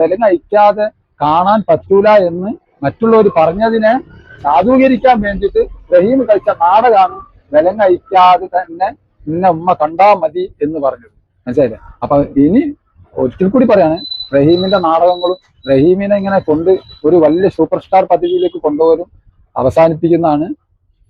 വിലങ്ങ് അയക്കാതെ കാണാൻ പറ്റൂല എന്ന് മറ്റുള്ളവർ പറഞ്ഞതിനെ സാധൂകരിക്കാൻ വേണ്ടിയിട്ട് റഹീം കളിച്ച നാടകമാണ് വിലങ്ങ് അയക്കാതെ തന്നെ ഇന്ന ഉമ്മ കണ്ടാ മതി എന്ന് പറഞ്ഞത്. മനസ്സിലായില്ലേ? അപ്പൊ ഇനി ഒരിക്കൽ കൂടി പറയാണ്, റഹീമിന്റെ നാടകങ്ങളും റഹീമിനെ ഇങ്ങനെ കൊണ്ട് ഒരു വലിയ സൂപ്പർ സ്റ്റാർ പദവിയിലേക്ക് കൊണ്ടുപോലും അവസാനിപ്പിക്കുന്നതാണ്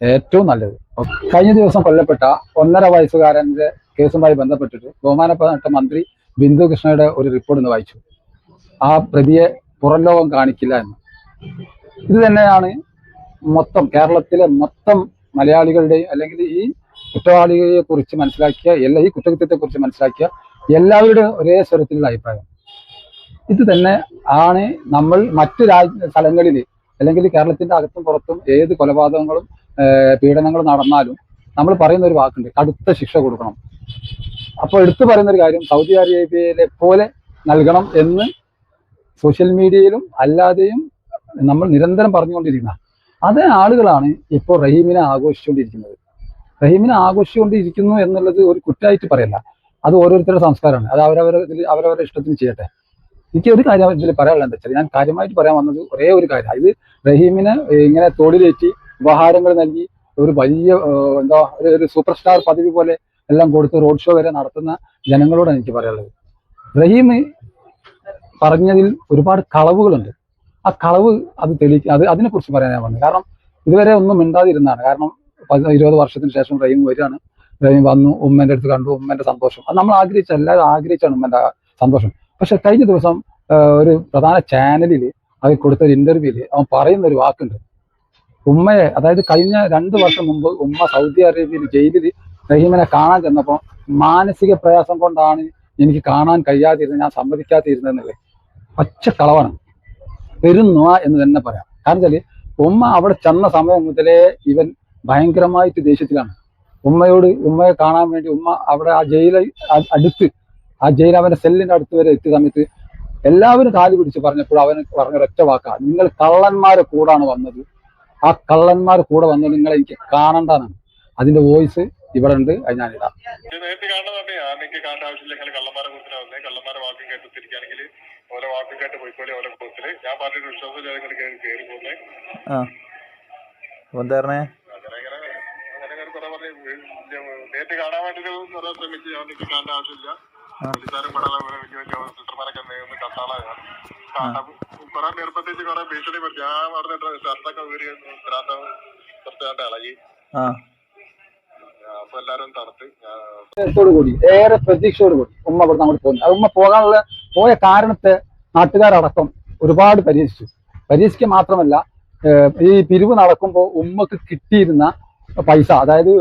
ഏറ്റവും നല്ലത്. കഴിഞ്ഞ ദിവസം കൊല്ലപ്പെട്ട 1.5 വയസ്സുകാരന്റെ കേസുമായി ബന്ധപ്പെട്ടിട്ട് ബഹുമാനപ്പെട്ട മന്ത്രി ബിന്ദു കൃഷ്ണയുടെ ഒരു റിപ്പോർട്ട് ഇന്ന് വായിച്ചു. ആ പ്രതിയെ പുറം ലോകം കാണിക്കില്ല എന്ന്. ഇത് തന്നെയാണ് മൊത്തം കേരളത്തിലെ മൊത്തം മലയാളികളുടെയും അല്ലെങ്കിൽ ഈ കുറ്റവാളിയെ കുറിച്ച് മനസ്സിലാക്കിയ ഈ കുറ്റകൃത്യത്തെ കുറിച്ച് മനസ്സിലാക്കിയ എല്ലാവരുടെയും ഒരേ സ്വരത്തിലുള്ള അഭിപ്രായം ഇത് തന്നെ ആണ്. നമ്മൾ മറ്റു സ്ഥലങ്ങളിൽ അല്ലെങ്കിൽ കേരളത്തിന്റെ അകത്തും പുറത്തും ഏത് കൊലപാതകങ്ങളും പീഡനങ്ങളും നടന്നാലും നമ്മൾ പറയുന്ന ഒരു വാക്കുണ്ട്, കടുത്ത ശിക്ഷ കൊടുക്കണം. അപ്പോൾ എടുത്തു പറയുന്ന ഒരു കാര്യം സൗദി അറേബ്യയിലെ പോലെ നൽകണം എന്ന് സോഷ്യൽ മീഡിയയിലും അല്ലാതെയും നമ്മൾ നിരന്തരം പറഞ്ഞുകൊണ്ടിരിക്കുന്ന അതേ ആളുകളാണ് ഇപ്പോൾ റഹീമിനെ ആഘോഷിച്ചുകൊണ്ടിരിക്കുന്നത്. റഹീമിനെ ആഘോഷിച്ചുകൊണ്ടിരിക്കുന്നു എന്നുള്ളത് ഒരു കുറ്റമായിട്ട് പറയല്ല, അത് ഓരോരുത്തരുടെ സംസ്കാരമാണ്. അത് അവരവരുടെ ഇഷ്ടത്തിന് ചെയ്യട്ടെ. എനിക്ക് ഒരു കാര്യം ഇതിൽ പറയാനുള്ളത് എന്താ വെച്ചാൽ, ഞാൻ കാര്യമായിട്ട് പറയാൻ വന്നത് ഒരേ ഒരു കാര്യം. ഇത് റഹീമിനെ ഇങ്ങനെ തോളിലേറ്റി ഉപഹാരങ്ങൾ നൽകി ഒരു വലിയ ഒരു സൂപ്പർ സ്റ്റാർ പദവി പോലെ എല്ലാം കൊടുത്ത് റോഡ് ഷോ വരെ നടത്തുന്ന ജനങ്ങളോടാണ് എനിക്ക് പറയാനുള്ളത്. റഹീം പറഞ്ഞതിൽ ഒരുപാട് കളവുകളുണ്ട്. ആ കളവ് അതിനെക്കുറിച്ച് പറയാൻ ഞാൻ വന്നു. കാരണം ഇതുവരെ ഒന്നും മിണ്ടാതിരുന്നതാണ്. കാരണം 20 വർഷത്തിന് ശേഷം റഹീം വരികയാണ്. റഹീം വന്നു, ഉമ്മേന്റെ അടുത്ത് കണ്ടു, ഉമ്മേന്റെ സന്തോഷം. അത് നമ്മൾ എല്ലാവരും ആഗ്രഹിച്ചാണ് ഉമ്മേന്റെ സന്തോഷം. പക്ഷെ കഴിഞ്ഞ ദിവസം ഒരു പ്രധാന ചാനലിൽ അത് കൊടുത്തൊരു ഇന്റർവ്യൂവിൽ അവൻ പറയുന്ന ഒരു വാക്കുണ്ട്. ഉമ്മയെ, അതായത് കഴിഞ്ഞ 2 വർഷം മുമ്പ് ഉമ്മ സൗദി അറേബ്യയിൽ ജയിലിൽ റഹീമിനെ കാണാൻ ചെന്നപ്പോൾ മാനസിക പ്രയാസം കൊണ്ടാണ് എനിക്ക് കാണാൻ കഴിയാതിരുന്നത്, ഞാൻ സമ്മതിക്കാതിരുന്നതെന്നുള്ളത് പച്ച കളവാണ്, പെരുന്നുവ എന്ന് തന്നെ പറയാം. കാരണം വെച്ചാൽ ഉമ്മ അവിടെ ചെന്ന സമയം മുതലേ ഇവൻ ഭയങ്കരമായിട്ട് ദേഷ്യത്തിലാണ്. ഉമ്മയെ കാണാൻ വേണ്ടി ഉമ്മ അവിടെ ആ ജയിൽ അവന്റെ സെല്ലിന്റെ അടുത്ത് വരെ എത്തിയ സമയത്ത് എല്ലാവരും കാല് പിടിച്ച് പറഞ്ഞപ്പോൾ അവന് പറഞ്ഞ ഒരൊറ്റ വാക്കാ, നിങ്ങൾ കള്ളന്മാരെ കൂടാണ് വന്നത്, ആ കള്ളന്മാർ കൂടെ വന്നത് നിങ്ങളെ എനിക്ക് കാണണ്ടെന്നാണ്. അതിന്റെ വോയിസ് ഇവിടെ ഉണ്ട്, അത് ഞാനിടാം. നേരിട്ട് കാണാൻ വേണ്ടി ശ്രമിച്ചു, ഞാൻ എനിക്ക് കാണേണ്ട ആവശ്യമില്ല. പോലീസുകാരും കുറെ നിർബന്ധിച്ച് കുറെ ഭീഷണിപ്പെടുത്തി. ഞാൻ പറഞ്ഞിട്ട് ഷർട്ടൊക്കെ ഊരി കുറച്ചാണ്ട് ഇളകി. അപ്പൊ എല്ലാരും തണുത്ത് ഏറെ പ്രതീക്ഷയോടുകൂടി ഉമ്മ ഇവിടെ അങ്ങോട്ട് പോകുന്നു. ഉമ്മ പോയ കാരണത്തെ നാട്ടുകാരടക്കം ഒരുപാട് പരീക്ഷിക്കുക മാത്രമല്ല, ഈ പിരിവ് നടക്കുമ്പോൾ ഉമ്മക്ക് കിട്ടിയിരുന്ന പൈസ, അതായത്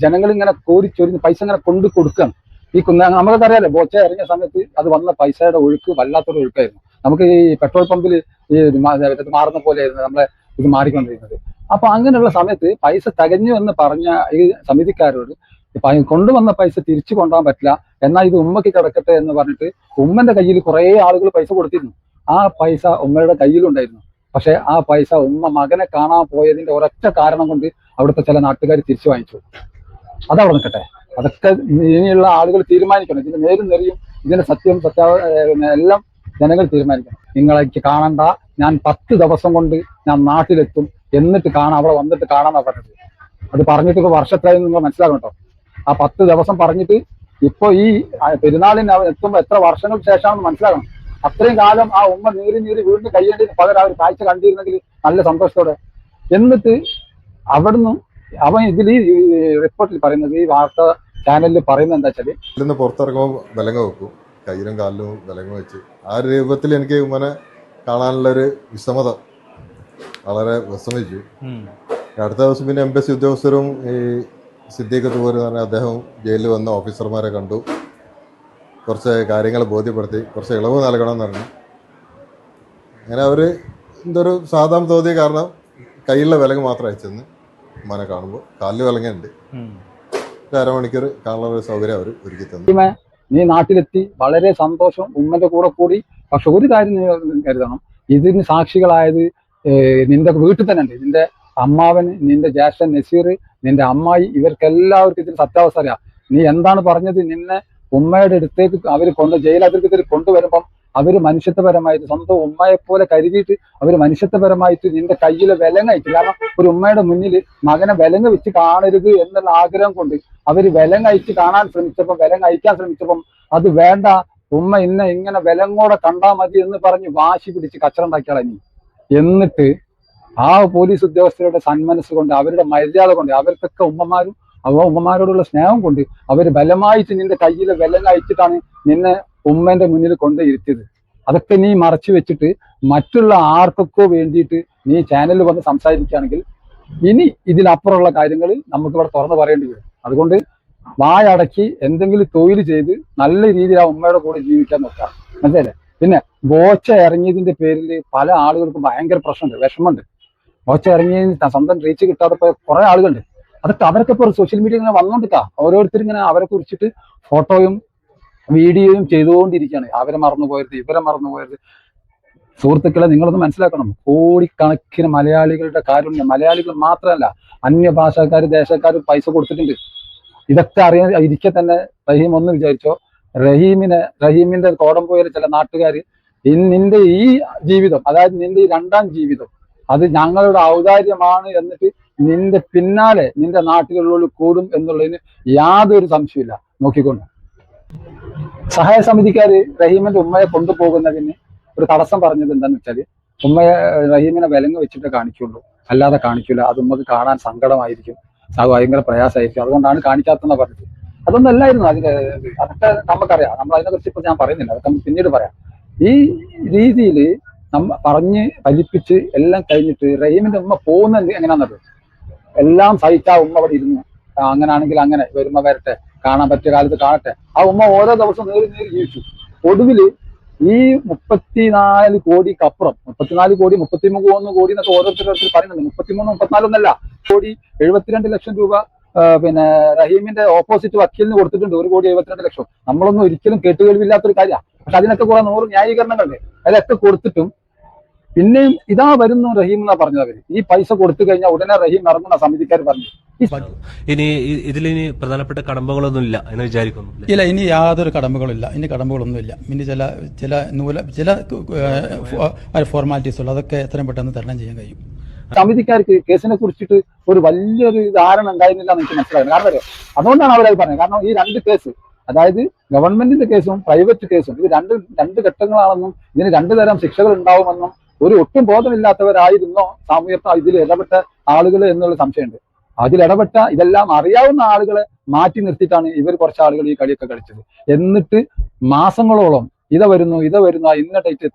ജനങ്ങൾ ഇങ്ങനെ കോരിച്ചൊരിഞ്ഞ് പൈസ ഇങ്ങനെ കൊണ്ടു കൊടുക്കുകയാണ്. ഈ നമുക്കറിയാലോ, ബോച്ച ഇറങ്ങിയ സമയത്ത് അത് വന്ന പൈസയുടെ ഒഴുക്ക് വല്ലാത്തൊരു ഒഴുക്കായിരുന്നു. നമുക്ക് ഈ പെട്രോൾ പമ്പിൽ ഈ മാറുന്ന പോലെയായിരുന്നു നമ്മളെ ഇത് മാറിക്കൊണ്ടിരിക്കുന്നത്. അപ്പൊ അങ്ങനെയുള്ള സമയത്ത് പൈസ തികഞ്ഞു എന്ന് പറഞ്ഞ ഈ സമിതിക്കാരോട് കൊണ്ടുവന്ന പൈസ തിരിച്ചു കൊണ്ടുപോകാൻ പറ്റില്ല, എന്നാൽ ഇത് ഉമ്മക്ക് കിടക്കട്ടെ എന്ന് പറഞ്ഞിട്ട് ഉമ്മന്റെ കയ്യിൽ കുറെ ആളുകൾ പൈസ കൊടുത്തിരുന്നു. ആ പൈസ ഉമ്മയുടെ കയ്യിലുണ്ടായിരുന്നു. പക്ഷെ ആ പൈസ ഉമ്മ മകനെ കാണാൻ പോയതിന്റെ ഒരൊറ്റ കാരണം കൊണ്ട് അവിടുത്തെ ചില നാട്ടുകാർ തിരിച്ചു വാങ്ങിച്ചു. അതവിടെ നിൽക്കട്ടെ, അതൊക്കെ ഇനിയുള്ള ആളുകൾ തീരുമാനിക്കണം. ഇതിന്റെ നേരും നെറിയും ഇതിന്റെ എല്ലാം ജനങ്ങൾ തീരുമാനിക്കണം. നിങ്ങളെനിക്ക് കാണണ്ട, ഞാൻ 10 ദിവസം കൊണ്ട് ഞാൻ നാട്ടിലെത്തും, എന്നിട്ട് കാണാം, അവിടെ വന്നിട്ട് കാണാന്നാ പറഞ്ഞത്. അത് പറഞ്ഞിട്ട് ഇപ്പൊ വർഷത്തായി നിങ്ങൾ മനസ്സിലാക്കണം കേട്ടോ. ആ 10 ദിവസം പറഞ്ഞിട്ട് ഇപ്പൊ ഈ പെരുന്നാളിന് എത്തുമ്പോ എത്ര വർഷങ്ങൾക്ക് ശേഷമാണെന്ന് മനസ്സിലാക്കണം. അത്രയും കാലം ആ ഉമ്മ നീറി വീണ്ടും കഴിയേണ്ടതിന് പകരം ആ ഒരു കാഴ്ച കണ്ടിരുന്നെങ്കിൽ നല്ല സന്തോഷത്തോടെ. എന്നിട്ട് അവിടുന്ന് അവൻ ഇതിൽ ഈ റിപ്പോർട്ടിൽ പറയുന്നത്, ഈ വാർത്താ ചാനലിൽ പറയുന്നത് എന്താ വെച്ചാല്, ഇതിന്ന് പുറത്തിറങ്ങുമ്പോൾ വിലങ്ങ വെക്കും, കയ്യിലും കാലിലും വിലങ്ങ വെച്ച്. ആ ഒരു രൂപത്തിൽ എനിക്ക് ഉമ്മനെ കാണാനുള്ളൊരു വിഷമത വളരെ വിഷമിച്ചു. അടുത്ത ദിവസം പിന്നെ എംബസി ഉദ്യോഗസ്ഥരും ഈ സിദ്ദീഖ് തൂവർ എന്ന് പറഞ്ഞാൽ അദ്ദേഹം ജയിലിൽ വന്ന ഓഫീസർമാരെ കണ്ടു, കുറച്ച് കാര്യങ്ങൾ ബോധ്യപ്പെടുത്തി, കുറച്ച് ഇളവ് നൽകണമെന്ന് പറഞ്ഞു. അങ്ങനെ അവർ എന്തൊരു സാധാരണ തോന്നിയ കാരണം കയ്യിലുള്ള വിലങ്ങ് മാത്രം അയച്ചെന്ന് ഉമ്മനെ കാണുമ്പോൾ കാലിൽ വിലങ്ങുണ്ട്. 1.5 മണിക്കൂർ കാണാനുള്ള സൗകര്യം അവർ ഒരുക്കി തന്നു. നീ നാട്ടിലെത്തി, വളരെ സന്തോഷം, ഉമ്മന്റെ കൂടെ കൂടി. പക്ഷെ ഒരു കാര്യം നീ കരുതണം, ഇതിന് സാക്ഷികളായത് നിന്റെ വീട്ടിൽ തന്നെ ഉണ്ട്. നിന്റെ അമ്മാവന്, നിന്റെ ജ്യേഷ്ഠൻ നസീർ, നിന്റെ അമ്മായി, ഇവർക്കെല്ലാവർക്കും ഇതിന് സത്യാവസ്ഥ അറിയാം. നീ എന്താണ് പറഞ്ഞത്, നിന്നെ ഉമ്മയുടെ അടുത്തേക്ക് അവർ ജയിൽ അതിർക്കത്തിൽ കൊണ്ടുവരുമ്പം അവര് മനുഷ്യത്വപരമായിട്ട് സ്വന്തം ഉമ്മയെ പോലെ കരുതിയിട്ട് അവര് മനുഷ്യത്വപരമായിട്ട് നിന്റെ കയ്യിലെ വിലങ്ങയച്ചു. കാരണം ഒരു ഉമ്മയുടെ മുന്നിൽ മകനെ വിലങ്ങ് വെച്ച് കാണരുത് എന്നുള്ള ആഗ്രഹം കൊണ്ട് അവര് വിലങ്ങയച്ച് കാണാൻ ശ്രമിച്ചപ്പം, വിലങ്ങയക്കാൻ ശ്രമിച്ചപ്പം അത് വേണ്ട, ഉമ്മ ഇങ്ങനെ വിലങ്ങോടെ കണ്ടാ മതി എന്ന് പറഞ്ഞ് വാശി പിടിച്ച് കച്ചറുണ്ടാക്കിയാളഞ്ഞി. എന്നിട്ട് ആ പോലീസ് ഉദ്യോഗസ്ഥരുടെ സന്മനസ് കൊണ്ട്, അവരുടെ മര്യാദ കൊണ്ട്, അവർക്കൊക്കെ ഉമ്മമാരോടുള്ള സ്നേഹം കൊണ്ട് അവര് ബലമായിട്ട് നിന്റെ കയ്യിലെ വിലങ്ങ് അയച്ചിട്ടാണ് നിന്നെ ഉമ്മന്റെ മുന്നിൽ കൊണ്ട് ഇരുത്തിയത്. അതൊക്കെ നീ മറച്ചു വെച്ചിട്ട് മറ്റുള്ള ആർക്കൊക്കെ വേണ്ടിയിട്ട് നീ ചാനലിൽ വന്ന് സംസാരിക്കുകയാണെങ്കിൽ ഇനി ഇതിലപ്പുറമുള്ള കാര്യങ്ങൾ നമുക്കിവിടെ തുറന്നു പറയേണ്ടി വരും. അതുകൊണ്ട് വായടക്കി എന്തെങ്കിലും തൊഴിൽ ചെയ്ത് നല്ല രീതിയിൽ ആ ഉമ്മയുടെ കൂടെ ജീവിക്കാൻ നോക്കാം, മനസ്സിലല്ലേ? പിന്നെ ബോച്ച ഇറങ്ങിയതിന്റെ പേരിൽ പല ആളുകൾക്കും ഭയങ്കര പ്രശ്നമുണ്ട്, വിഷമമുണ്ട്. ബോച്ച ഇറങ്ങിയതിന് സ്വന്തം റീച്ച് കിട്ടാതെ പോയ കുറെ ആളുകളുണ്ട്. അതൊക്കെ അവരൊക്കെ ഇപ്പോൾ സോഷ്യൽ മീഡിയ ഇങ്ങനെ വന്നോണ്ടിരിക്കുക. ഓരോരുത്തരും ഇങ്ങനെ അവരെ കുറിച്ചിട്ട് ഫോട്ടോയും വീഡിയോയും ചെയ്തുകൊണ്ടിരിക്കുകയാണ്. അവരെ മറന്നുപോയത്, ഇവരെ മറന്നുപോയത്. സുഹൃത്തുക്കളെ, നിങ്ങളൊന്ന് മനസ്സിലാക്കണം, കോടിക്കണക്കിന് മലയാളികളുടെ കാരുണ്യം, മലയാളികൾ മാത്രമല്ല അന്യഭാഷക്കാർ, ദേശക്കാർ പൈസ കൊടുത്തിട്ടുണ്ട്. ഇതൊക്കെ ഇരിക്കെ തന്നെ റഹീം ഒന്ന് വിചാരിച്ചോ, റഹീമിന്റെ കോടംപോയിലെ ചില നാട്ടുകാർ നിന്റെ ഈ ജീവിതം, അതായത് നിന്റെ ഈ രണ്ടാം ജീവിതം, അത് ഞങ്ങളുടെ ഔദാര്യമാണ് എന്നിട്ട് നിന്റെ പിന്നാലെ നിന്റെ നാട്ടുകളിലുള്ള കൂടും എന്നുള്ളതിന് യാതൊരു സംശയമില്ല. നോക്കിക്കൊണ്ട് സഹായ സമിതിക്കാര് റഹീമിന്റെ ഉമ്മയെ കൊണ്ടുപോകുന്നതിന് ഒരു തടസ്സം പറഞ്ഞത് എന്താന്ന് വെച്ചാല്, റഹീമിനെ വിലങ്ങ് വെച്ചിട്ട് കാണിക്കുള്ളൂ, അല്ലാതെ കാണിക്കില്ല. അത് ഉമ്മക്ക് കാണാൻ സങ്കടമായിരിക്കും, അത് ഭയങ്കര പ്രയാസമായിരിക്കും, അതുകൊണ്ടാണ് കാണിക്കാത്തെന്ന് പറഞ്ഞത്. അതൊന്നും അല്ലായിരുന്നു അതിന്റെ. അതൊക്കെ നമുക്കറിയാം, നമ്മൾ അതിനെക്കുറിച്ച് ഇപ്പൊ ഞാൻ പറയുന്നില്ല, അതൊക്കെ നമുക്ക് പിന്നീട് പറയാം. ഈ രീതിയിൽ പറഞ്ഞ് ഫലിപ്പിച്ച് എല്ലാം കഴിഞ്ഞിട്ട് റഹീമിന്റെ ഉമ്മ പോകുന്നത് എങ്ങനെയാണെന്നത് എല്ലാം സഹിച്ചാ ഉമ്മ അവിടെ ഇരുന്നു. അങ്ങനാണെങ്കിൽ അങ്ങനെ, വരുമ്പോ വരട്ടെ, കാണാൻ പറ്റിയ കാലത്ത് കാണട്ടെ. ആ ഉമ്മ ഓരോ ദിവസം നേരി ജീവിച്ചു. ഒടുവില് ഈ 34 കോടിക്കപ്പുറം, 34 കോടി 33 കോടി എന്നൊക്കെ ഓരോരുത്തരോരുത്തർ പറയുന്നുണ്ട്. 33, 34 ഒന്നല്ല, 72 ലക്ഷം രൂപ പിന്നെ റഹീമിന്റെ ഓപ്പോസിറ്റ് വക്കീലിന് കൊടുത്തിട്ടുണ്ട്. 1,72,00,000. നമ്മളൊന്നും ഒരിക്കലും കേട്ടുകേൾവില്ലാത്തൊരു കാര്യമാണ്. പക്ഷെ അതിനൊക്കെ കുറെ 100 ന്യായീകരണങ്ങളുണ്ട്. അതൊക്കെ കൊടുത്തിട്ടും പിന്നെയും ഇതാ വരുന്നു റഹീം എന്നാ പറഞ്ഞത്. അവര് ഈ പൈസ കൊടുത്തു കഴിഞ്ഞാൽ ഉടനെ റഹീം ഇറങ്ങുന്ന സമിതിക്കാർ പറഞ്ഞു. ഇനി ഇതിലിനി പ്രധാനപ്പെട്ട കടമ്പകളൊന്നും ഇല്ല എന്ന് വിചാരിക്കുന്നു. ഇല്ല, ഇനി യാതൊരു കടമ്പകളില്ല, ഇനി കടമ്പകളൊന്നുമില്ല. ഇനി ചില ഫോർമാലിറ്റീസ് ഉള്ളു, അതൊക്കെ എത്രയും പെട്ടെന്ന് തരണം ചെയ്യാൻ കഴിയും. സമിതിക്കാർക്ക് കേസിനെ കുറിച്ചിട്ട് ഒരു വലിയൊരു ധാരണ ഉണ്ടായിരുന്നില്ല എന്ന് എനിക്ക് മനസ്സിലായിരുന്നു. കാരണം അതുകൊണ്ടാണ് അവരത് പറഞ്ഞത്. കാരണം ഈ രണ്ട് കേസ്, അതായത് ഗവൺമെന്റിന്റെ കേസും പ്രൈവറ്റ് കേസും, ഇത് രണ്ട് ഘട്ടങ്ങളാണെന്നും ഇതിന് 2 തരം ശിക്ഷകൾ ഉണ്ടാവുമെന്നും ഒട്ടും ബോധമില്ലാത്തവരായിരുന്നോ സാമൂഹ്യ ഇതിൽ ഇടപെട്ട ആളുകൾ എന്നുള്ള സംശയമുണ്ട്. അതിലിടപെട്ട ഇതെല്ലാം അറിയാവുന്ന ആളുകളെ മാറ്റി നിർത്തിയിട്ടാണ് ഇവർ കുറച്ച് ആളുകൾ ഈ കളിയൊക്കെ കളിച്ചത്. എന്നിട്ട് മാസങ്ങളോളം ഇത വരുന്നു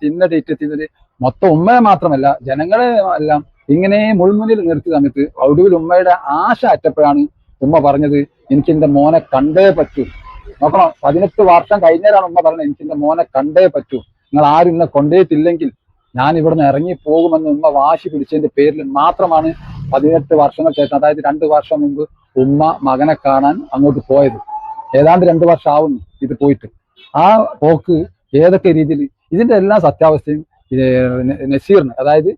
ഇന്ന ഡേറ്റ് എത്തി മൊത്തം ഉമ്മയെ മാത്രമല്ല ജനങ്ങളെ എല്ലാം ഇങ്ങനെ മുൾമുന്നിൽ നിർത്തിയ സമയത്ത് ഒടുവിൽ ഉമ്മയുടെ ആശ അറ്റപ്പോഴാണ് ഉമ്മ പറഞ്ഞത്, എനിക്ക് എന്റെ മോനെ കണ്ടേ പറ്റൂ. നോക്കണം, 18 വർഷം കഴിഞ്ഞാലാണ് ഉമ്മ പറഞ്ഞത്, എനിക്ക് എന്റെ മോനെ കണ്ടേ പറ്റൂ, നിങ്ങൾ ആരും ഇന്നെ കൊണ്ടേറ്റില്ലെങ്കിൽ ഞാൻ ഇവിടുന്ന് ഇറങ്ങി പോകുമെന്ന് ഉമ്മ വാശി പിടിച്ചതിന്റെ പേരിൽ മാത്രമാണ് 18 വർഷങ്ങൾ ശേഷം, അതായത് 2 വർഷം മുമ്പ് ഉമ്മ മകനെ കാണാൻ അങ്ങോട്ട് പോയത്. ഏതാണ്ട് 2 വർഷം ആവുന്നു ഇത് പോയിട്ട്. ആ പോക്ക് ഏതൊക്കെ രീതിയിൽ, ഇതിന്റെ എല്ലാ സത്യാവസ്ഥയും നസീറിന്, അതായത്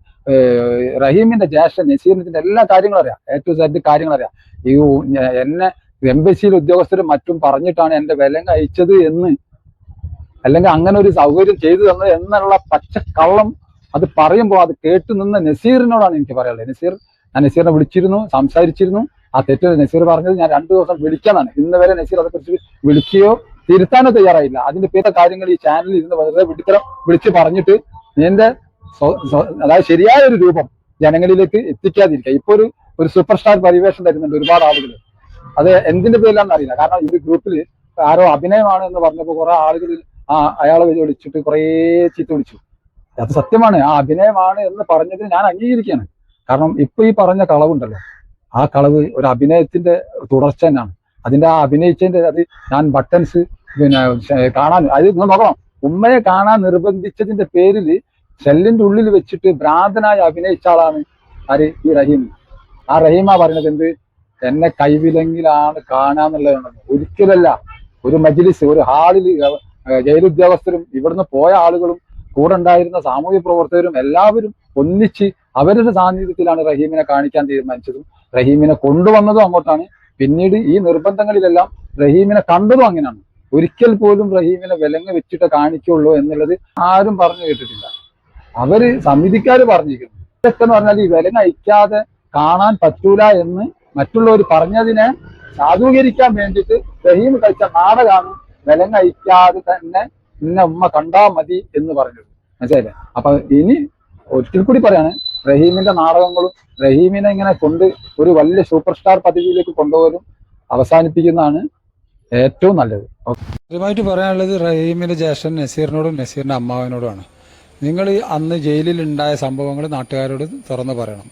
റഹീമിന്റെ ജ്യേഷ്ഠൻ നസീറിന് ഇതിന്റെ എല്ലാ കാര്യങ്ങളും അറിയാം, A to Z കാര്യങ്ങൾ അറിയാം. ഈ എന്നെ എംബസിയിലെ ഉദ്യോഗസ്ഥരും മറ്റും പറഞ്ഞിട്ടാണ് എന്റെ വിലങ്ങ് അയച്ചത് എന്ന്, അല്ലെങ്കിൽ അങ്ങനെ ഒരു സൗകര്യം ചെയ്തു തന്നത് എന്നുള്ള പച്ചക്കള്ളം അത് പറയുമ്പോൾ അത് കേട്ടു നിന്ന നസീറിനോടാണ് എനിക്ക് പറയാനുള്ളത്. ഞാൻ നസീറിനെ വിളിച്ചിരുന്നു, സംസാരിച്ചിരുന്നു. ആ തെറ്റ് നസീർ പറഞ്ഞത് ഞാൻ 2 ദിവസം വിളിക്കാനാണ്. ഇന്ന് വരെ നസീർ അതേക്കുറിച്ച് വിളിക്കുകയോ തിരുത്താനോ തയ്യാറായില്ല. അതിന്റെ പേര കാര്യങ്ങൾ ഈ ചാനലിൽ ഇരുന്ന് വെറുതെ വിളിച്ച് പറഞ്ഞിട്ട് നിന്റെ അതായത് ശരിയായ ഒരു രൂപം ജനങ്ങളിലേക്ക് എത്തിക്കാതിരിക്കുക. ഇപ്പൊ ഒരു സൂപ്പർ സ്റ്റാർ പരിവേഷം തരുന്നുണ്ട് ഒരുപാട് ആളുകൾ. അത് എന്തിന്റെ പേരിലാണെന്ന് അറിയില്ല. കാരണം ഈ ഗ്രൂപ്പിൽ ആരോ അഭിനയമാണ് എന്ന് പറഞ്ഞപ്പോൾ കുറെ ആളുകൾ അയാളെ വിളിച്ചിട്ട് കുറേ ചീത്ത വിളിച്ചു. അത് സത്യമാണ്, ആ അഭിനയമാണ് എന്ന് പറഞ്ഞതിന് ഞാൻ അംഗീകരിക്കുകയാണ്. കാരണം ഇപ്പൊ ഈ പറഞ്ഞ കളവുണ്ടല്ലോ, ആ കളവ് ഒരു അഭിനയത്തിന്റെ തുടർച്ച തന്നെയാണ്. അതിന്റെ ആ അഭിനയിച്ചതിന്റെ അത് ഞാൻ ബട്ടൺസ് കാണാൻ, അത് നിങ്ങൾ നോക്കണം, ഉമ്മയെ കാണാൻ നിർബന്ധിച്ചതിന്റെ പേരിൽ സെല്ലിന്റെ ഉള്ളിൽ വെച്ചിട്ട് ഭ്രാന്തനായി അഭിനയിച്ച ആളാണ് ആര്? ഈ റഹീം. ആ റഹീമാ പറയുന്നത് എന്ത്, എന്നെ കൈവിലെങ്കിലാണ് കാണാന്നുള്ളതാണ്. ഒരിക്കലല്ല, ഒരു മജ്ലിസ്, ഒരു ഹാളിൽ ജയിലുദ്യോഗസ്ഥരും ഇവിടുന്ന് പോയ ആളുകളും കൂടെ ഉണ്ടായിരുന്ന സാമൂഹ്യ പ്രവർത്തകരും എല്ലാവരും ഒന്നിച്ച് അവരുടെ സാന്നിധ്യത്തിലാണ് റഹീമിനെ കാണിക്കാൻ തീരുമാനിച്ചതും റഹീമിനെ കൊണ്ടുവന്നതും അങ്ങോട്ടാണ്. പിന്നീട് ഈ നിർബന്ധങ്ങളിലെല്ലാം റഹീമിനെ കണ്ടതും അങ്ങനെയാണ്. ഒരിക്കൽ പോലും റഹീമിനെ വിലങ്ങ് വെച്ചിട്ട് കാണിക്കുള്ളൂ എന്നുള്ളത് ആരും പറഞ്ഞു കേട്ടിട്ടില്ല. അവര് സമിതിക്കാര് പറഞ്ഞിരിക്കുന്നു. ഇതൊക്കെ എന്ന് പറഞ്ഞാൽ ഈ വിലങ്ങ് അയക്കാതെ കാണാൻ പറ്റൂല എന്ന് മറ്റുള്ളവർ പറഞ്ഞതിനെ സാധൂകരിക്കാൻ വേണ്ടിയിട്ട് റഹീം കളിച്ച നാടകമാണ് വിലങ്ങ് അയക്കാതെ തന്നെ ഇന്ന ഉമ്മ കണ്ടാ മതി എന്ന് പറഞ്ഞത്. മനസ്സിലായില്ലേ? അപ്പൊ ഇനി ഒരിക്കൽ കൂടി പറയാണ്, റഹീമിന്റെ നാടകങ്ങളും റഹീമിനെ ഇങ്ങനെ കൊണ്ട് ഒരു വലിയ സൂപ്പർ സ്റ്റാർ പദവിയിലേക്ക് കൊണ്ടുപോകലും അവസാനിപ്പിക്കുന്നതാണ് ഏറ്റവും നല്ലത്. ആദ്യമായിട്ട് പറയാനുള്ളത് റഹീമിന്റെ ജ്യേഷ്ഠൻ നസീറിനോടും നസീറിന്റെ അമ്മാവനോടുമാണ്. നിങ്ങൾ അന്ന് ജയിലിൽ ഉണ്ടായ സംഭവങ്ങൾ നാട്ടുകാരോട് തുറന്നു പറയണം.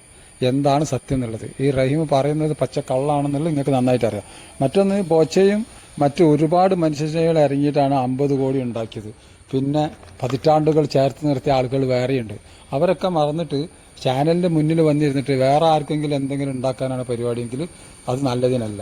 എന്താണ് സത്യം എന്നുള്ളത്. ഈ റഹീം പറയുന്നത് പച്ചക്കള്ളാണെന്നുള്ളത് നിങ്ങൾക്ക് നന്നായിട്ട് അറിയാം. മറ്റൊന്ന്, ബോച്ചയും മറ്റു ഒരുപാട് മനുഷ്യശേഷികൾ ഇറങ്ങിയിട്ടാണ് 50 കോടി ഉണ്ടാക്കിയത്. പിന്നെ പതിറ്റാണ്ടുകൾ ചേർത്ത് നിർത്തിയ ആളുകൾ വേറെയുണ്ട്. അവരൊക്കെ മറന്നിട്ട് ചാനലിന്റെ മുന്നിൽ വന്നിരുന്നിട്ട് വേറെ ആർക്കെങ്കിലും എന്തെങ്കിലും ഉണ്ടാക്കാനാണ് പരിപാടിയെങ്കിൽ അത് നല്ലതിനല്ല.